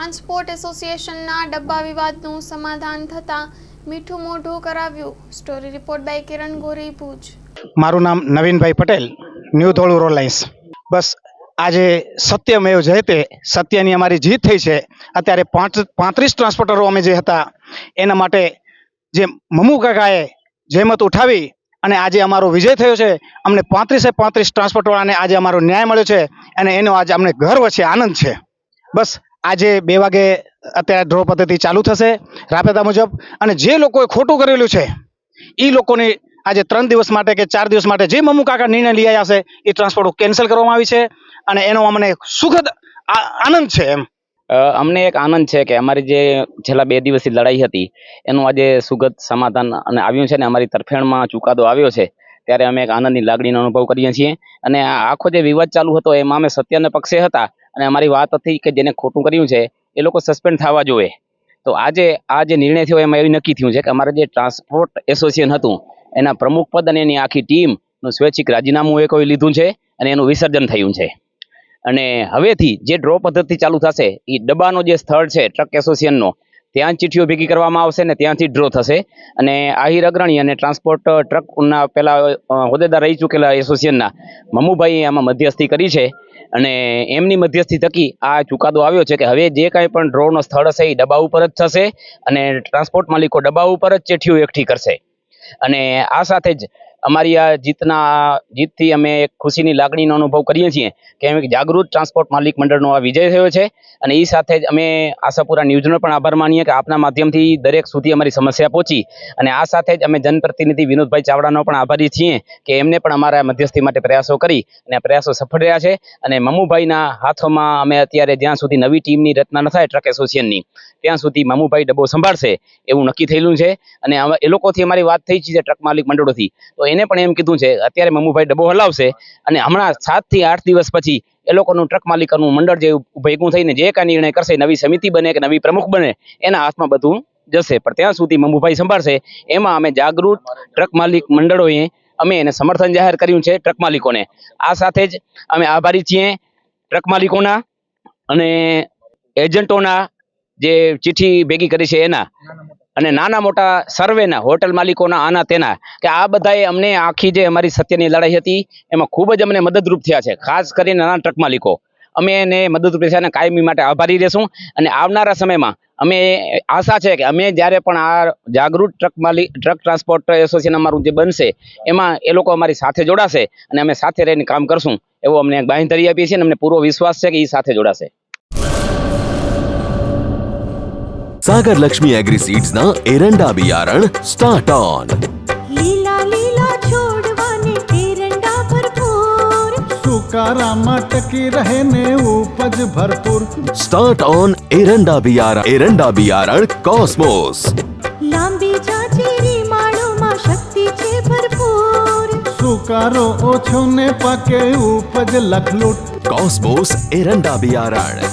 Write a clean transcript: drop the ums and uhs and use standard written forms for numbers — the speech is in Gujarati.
ટ્રાન્સપોર્ટ એસોસિએશનના ડબ્બા વિવાદનું સમાધાન થતાં મીઠું મોઢું કરાવ્યું। સ્ટોરી રિપોર્ટ બાય કિરણ ગોરી, ભુજ। મારું નામ નવીનભાઈ Patel, new Dholu road lines. બસ આજે સત્યમેવ જયતે, સત્યની અમારી જીત થઈ છે। અત્યારે 35 ટ્રાન્સપોર્ટરો અમે જે હતા એના માટે જે મમુ કાકાએ જહેમત ઉઠાવી અને આજે અમારો વિજય થયો છે। અમને 35 ટ્રાન્સપોર્ટવાળાને આજે અમારો ન્યાય મળ્યો છે અને એનો આજે અમને ગર્વ છે, આનંદ છે। બસ આજે 2 વાગે અત્યારે ડ્રો પદ્ધતિ ચાલુ થશે રાબેતા મુજબ, અને જે લોકોએ ખોટું કરેલું છે એ લોકોને આજે 3 દિવસ માટે કે 4 દિવસ માટે જે મમુ કાકા નિર્ણય લઈ આવ્યા છે એ ટ્રાન્સપોર્ટ કેન્સલ કરવામાં આવી છે અને એનો અમને સુખદ આનંદ છે। અમને એક આનંદ છે કે અમારી જે છેલ્લા 2 દિવસથી લડાઈ હતી એનું આજે સુગત સમાધાન અને આવ્યું છે ને અમારી તરફેણમાં ચુકાદો આવ્યો છે, ત્યારે અમે એક આનંદની લાગણીનો અનુભવ કરીએ છીએ। અને આ આખો જે વિવાદ ચાલુ હતો એમાં અમે સત્યના પક્ષે હતા અને અમારી વાત હતી કે જેને ખોટું કર્યું છે એ લોકો સસ્પેન્ડ થવા જોઈએ। તો આજે આ જે નિર્ણય થયો એમાં એવું નક્કી થયું છે કે અમારે જે ટ્રાન્સપોર્ટ એસોસિએશન હતું એના પ્રમુખ પદ અને એની આખી ટીમનું સ્વૈચ્છિક રાજીનામું એ કોઈ લીધું છે અને એનું વિસર્જન થયું છે। અને હવેથી જે ડ્રો પદ્ધતિ ચાલુ થશે એ ડબ્બાનો જે સ્થળ છે ટ્રક એસોસિએશનનો, ત્યાં ચિઠ્ઠીઓ ભેગી કરવામાં આવશે ને ત્યાંથી ડ્રો થશે। અને આહિર અગ્રણી અને ટ્રાન્સપોર્ટ ટ્રકના પેલા હોદ્દેદાર રહી ચૂકેલા એસોસિએશનના મમુભાઈ આમાં મધ્યસ્થી કરી છે અને એમની મધ્યસ્થી થકી આ ચુકાદો આવ્યો છે કે હવે જે કાંઈ પણ ડ્રોનો સ્થળ હશે એ ડબ્બા ઉપર જ થશે અને ટ્રાન્સપોર્ટ માલિકો ડબ્બા ઉપર જ ચિઠ્ઠીઓ એકઠી કરશે। અને આ સાથે જ અમારી આ જીતથી અમે એક ખુશીની લાગણીનો અનુભવ કરીએ છીએ કે અમે જાગૃત ટ્રાન્સપોર્ટ માલિક મંડળનો આ વિજય થયો છે। અને એ સાથે જ અમે આશાપુરા ન્યૂઝનો પણ આભાર માનીએ કે આપના માધ્યમથી દરેક સુધી અમારી સમસ્યા પહોંચી। અને આ સાથે જ અમે જનપ્રતિનિધિ વિનોદભાઈ ચાવડાનો પણ આભારી છીએ કે એમને પણ અમારા મધ્યસ્થી માટે પ્રયાસો કરી અને આ પ્રયાસો સફળ રહ્યા છે। અને મમુભાઈના હાથોમાં અમે અત્યારે જ્યાં સુધી નવી ટીમની રચના ન થાય ટ્રક એસોસિએશનની ત્યાં સુધી મમુભાઈ ડબ્બો સંભાળશે એવું નક્કી થયેલું છે। અને એ લોકોથી અમારી વાત થઈ છે ટ્રક માલિક મંડળોથી, તો એને પણ એમ કીધું છે અત્યારે મમુભાઈ ડબ્બો હલાવશે અને હમણાં 7 થી 8 દિવસ પછી એ લોકોનું ટ્રક માલિકોનું મંડળ જે ભેગું થઈને જે કાંઈ નિર્ણય કરશે, નવી સમિતિ બને કે નવી પ્રમુખ બને, એના હાથમાં બધું જશે। પણ ત્યાં સુધી મમુભાઈ સંભાળશે। એમાં અમે જાગૃત ટ્રક માલિક મંડળોએ અમે એને સમર્થન જાહેર કર્યું છે ટ્રક માલિકોને। આ સાથે જ અમે આભારી છીએ ટ્રક માલિકોના અને એજન્ટોના જે ચિઠ્ઠી ભેગી કરી છે એના, અને નાના મોટા સર્વેના, હોટલ માલિકોના, આના તેના, કે આ બધાએ અમને આખી જે અમારી સત્યની લડાઈ હતી એમાં ખૂબ જ અમને મદદરૂપ થયા છે। ખાસ કરીને નાના ટ્રક માલિકો અમે એને મદદરૂપ થયા અને કાયમી માટે આભારી રહેશું। અને આવનારા સમયમાં અમે આશા છે કે અમે જ્યારે પણ આ જાગૃત ટ્રક ટ્રાન્સપોર્ટ એસોસિએશન અમારું જે બનશે એમાં એ લોકો અમારી સાથે જોડાશે અને અમે સાથે રહીને કામ કરશું એવો અમને બાંહેધરી આપીએ છીએ અને અમને પૂરો વિશ્વાસ છે કે એ સાથે જોડાશે। सागर लक्ष्मी एग्रीसीड्स ना एरंडा बियारण स्टार्ट ऑन। લીલા લીલા છોડવાને એરંડા ભરપૂર, સુકારામાં ટકી રહે ને ઉપજ ભરપૂર। स्टार्ट ऑन एरंडा बियारण कॉस्मोस। લાંબી જાચેરી માળોમાં શક્તિ છે ભરપૂર, સુકારો ઓછો ને પાકે ઉપજ લખલૂટ। कॉस्मोस एरंडा बियारण।